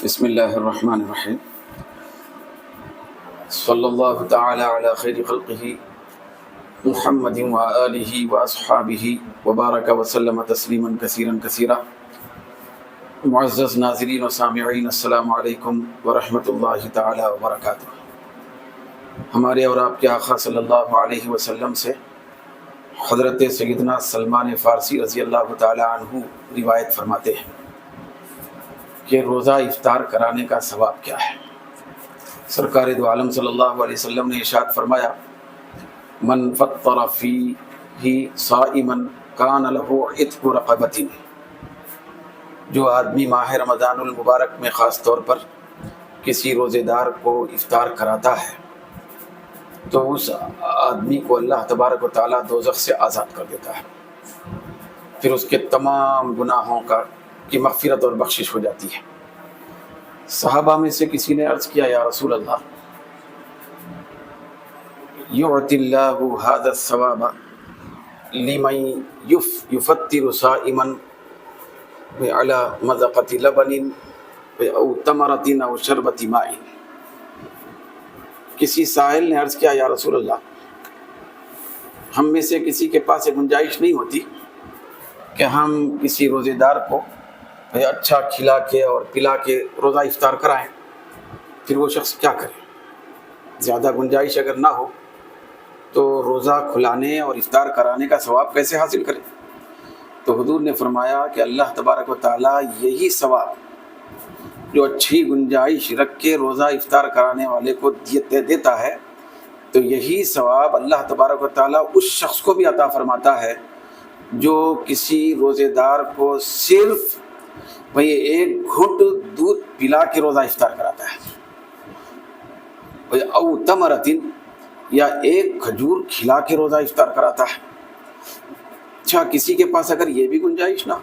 بسم اللہ الرحمن الرحیم صلی اللہ تعالی علی خیر خلقہ محمد وآلہ واصحابہ وبارک وسلم تسلیما کثیرا کثیرا۔ معزز ناظرین و سامعین، السلام علیکم ورحمۃ اللہ تعالی وبرکاتہ۔ ہمارے اور آپ کے آقا صلی اللہ علیہ وسلم سے حضرت سیدنا سلمان فارسی رضی اللہ تعالی عنہ روایت فرماتے ہیں کہ روزہ افطار کرانے کا ثواب کیا ہے۔ سرکار دو عالم صلی اللہ علیہ وسلم نے ارشاد فرمایا، من فطر فیہ صائما کان لہ عتق رقبۃ، جو آدمی ماہ رمضان المبارک میں خاص طور پر کسی روزے دار کو افطار کراتا ہے تو اس آدمی کو اللہ تبارک و تعالیٰ دوزخ سے آزاد کر دیتا ہے، پھر اس کے تمام گناہوں کی مغفرت اور بخشش ہو جاتی ہے۔ صحابہ میں سے کسی نے عرض کیا، یا رسول اللہ، یعطی اللہ ھذا الثواب لمن یفطر صائما علی مذقۃ لبن او تمرۃ او شربۃ ماء۔ کسی سائل نے عرض کیا، یا رسول اللہ، ہم میں سے کسی کے پاس یہ گنجائش نہیں ہوتی کہ ہم کسی روزے دار کو اچھا کھلا کے اور پلا کے روزہ افطار کرائیں، پھر وہ شخص کیا کرے؟ زیادہ گنجائش اگر نہ ہو تو روزہ کھلانے اور افطار کرانے کا ثواب کیسے حاصل کرے؟ تو حضور نے فرمایا کہ اللہ تبارک و تعالیٰ یہی ثواب جو اچھی گنجائش رکھ کے روزہ افطار کرانے والے کو دیتا ہے، تو یہی ثواب اللہ تبارک و تعالیٰ اس شخص کو بھی عطا فرماتا ہے جو کسی روزے دار کو صرف ایک گھٹ دودھ پلا کے روزہ افطار کراتا ہے، او تمرتن، یا ایک کھجور کھلا کے روزہ افطار کراتا ہے۔ اچھا، کسی کے پاس اگر یہ بھی گنجائش نہ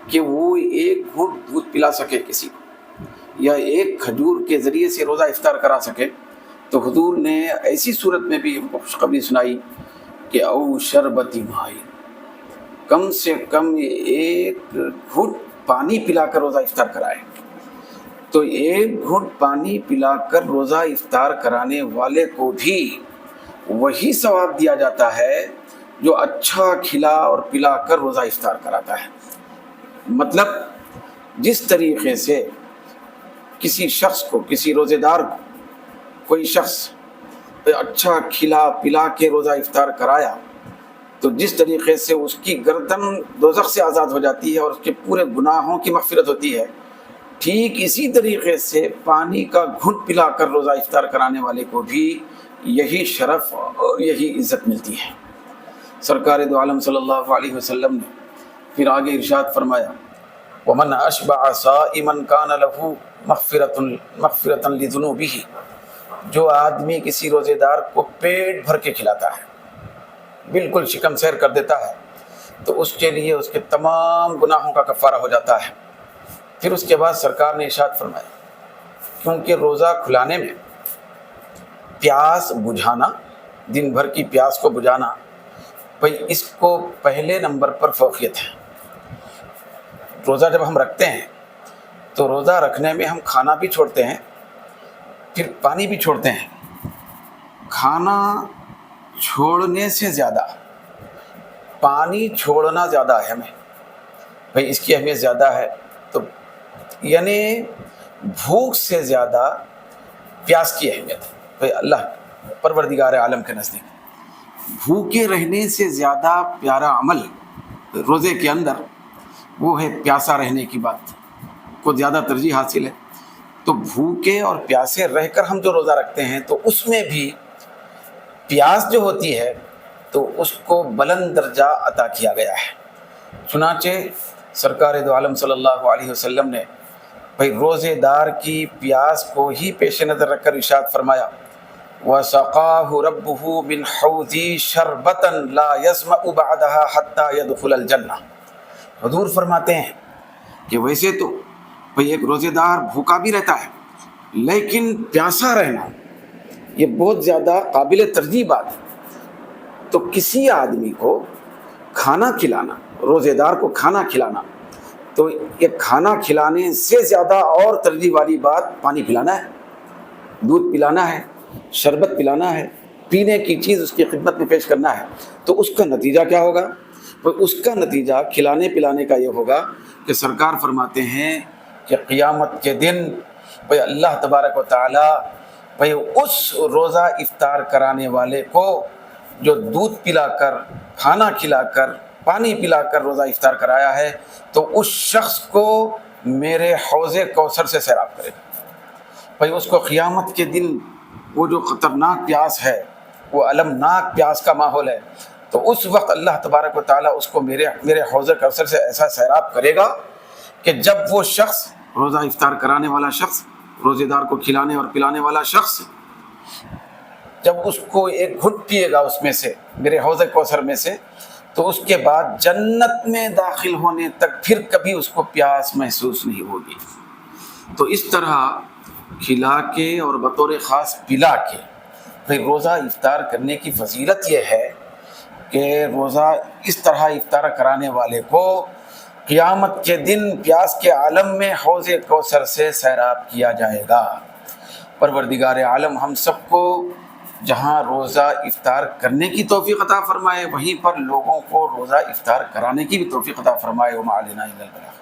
کہ وہ ایک گھٹ دودھ پلا سکے کسی کو، یا ایک کھجور کے ذریعے سے روزہ افطار کرا سکے، تو حضور نے ایسی صورت میں بھی ہم کو خوشخبری سنائی کہ او شربت ماء، کم سے کم ایک گھٹ پانی پلا کر روزہ افطار کرائے۔ تو ایک گھٹ پانی پلا کر روزہ افطار کرانے والے کو بھی وہی ثواب دیا جاتا ہے جو اچھا کھلا اور پلا کر روزہ افطار کراتا ہے۔ مطلب جس طریقے سے کسی شخص کو، کسی روزے دار کو کوئی شخص اچھا کھلا پلا کے روزہ افطار کرایا تو جس طریقے سے اس کی گردن دوزخ سے آزاد ہو جاتی ہے اور اس کے پورے گناہوں کی مغفرت ہوتی ہے، ٹھیک اسی طریقے سے پانی کا گھٹ پلا کر روزہ افطار کرانے والے کو بھی یہی شرف اور یہی عزت ملتی ہے۔ سرکار دو عالم صلی اللہ علیہ وسلم نے پھر آگے ارشاد فرمایا، وَمَنْ أَشْبَعَ صَائِمًا كَانَ لَهُ مَغْفِرَةً لِذُنُوبِهِ، جو آدمی کسی روزے دار کو پیٹ بھر کے کھلاتا ہے، بالکل شکم سیر کر دیتا ہے، تو اس کے لیے اس کے تمام گناہوں کا کفارہ ہو جاتا ہے۔ پھر اس کے بعد سرکار نے ارشاد فرمایا، کیونکہ روزہ کھلانے میں پیاس بجھانا، دن بھر کی پیاس کو بجھانا، اس کو پہلے نمبر پر فوقیت ہے۔ روزہ جب ہم رکھتے ہیں تو روزہ رکھنے میں ہم کھانا بھی چھوڑتے ہیں، پھر پانی بھی چھوڑتے ہیں۔ کھانا چھوڑنے سے زیادہ پانی چھوڑنا زیادہ ہے ہمیں، اس کی اہمیت زیادہ ہے۔ تو یعنی بھوک سے زیادہ پیاس کی اہمیت ہے اللہ پروردگار عالم کے نزدیک۔ بھوکے رہنے سے زیادہ پیارا عمل روزے کے اندر وہ ہے پیاسا رہنے کی بات کو زیادہ ترجیح حاصل ہے۔ تو بھوکے اور پیاسے رہ کر ہم جو روزہ رکھتے ہیں تو اس میں بھی پیاس جو ہوتی ہے تو اس کو بلند درجہ عطا کیا گیا ہے۔ چنانچہ سرکار دو عالم صلی اللہ علیہ وسلم نے روزے دار کی پیاس کو ہی پیش نظر رکھ کر ارشاد فرمایا، وَسَقَاهُ رَبُّهُ مِنْ حَوْضِي شَرْبَةً لَا يَظْمَأُ بَعْدَهَا حَتَّى يَدْخُلَ الْجَنَّةَ۔ حضور فرماتے ہیں کہ ویسے تو ایک روزے دار بھوکا بھی رہتا ہے، لیکن پیاسا رہنا یہ بہت زیادہ قابل ترجیح بات ہے۔ تو کسی آدمی کو کھانا کھلانا، روزے دار کو کھانا کھلانا، تو تو یہ کھانا کھلانے سے زیادہ اور ترجیح والی بات پانی پلانا ہے، دودھ پلانا ہے، شربت پلانا ہے، پینے کی چیز اس کی خدمت میں پیش کرنا ہے۔ تو اس کا نتیجہ کیا ہوگا؟ اس کا نتیجہ کھلانے پلانے کا یہ ہوگا کہ سرکار فرماتے ہیں کہ قیامت کے دن اللہ تبارک و تعالی اس روزہ افطار کرانے والے کو جو دودھ پلا کر، کھانا کھلا کر، پانی پلا کر روزہ افطار کرایا ہے، تو اس شخص کو میرے حوض کوثر سے سیراب کرے گا۔ اس کو قیامت کے دن وہ جو خطرناک پیاس ہے، وہ المناک پیاس کا ماحول ہے، تو اس وقت اللہ تبارک و تعالیٰ اس کو میرے حوض کوثر سے ایسا سیراب کرے گا کہ جب وہ شخص، روزہ افطار کرانے والا شخص، روزے دار کو کھلانے اور پلانے والا شخص، جب اس کو ایک گھٹ پیے گا اس میں سے، میرے حوض کوثر میں سے، تو اس کے بعد جنت میں داخل ہونے تک پھر کبھی اس کو پیاس محسوس نہیں ہوگی۔ تو اس طرح کھلا کے اور بطور خاص پلا کے پھر روزہ افطار کرنے کی فضیلت یہ ہے کہ روزہ اس طرح افطار کرانے والے کو قیامت کے دن پیاس کے عالم میں حوض کوثر سے سیراب کیا جائے گا۔ پروردگار عالم ہم سب کو جہاں روزہ افطار کرنے کی توفیق عطا فرمائے، وہیں پر لوگوں کو روزہ افطار کرانے کی بھی توفیق عطا فرمائے۔ وما علینا الا البلاغ۔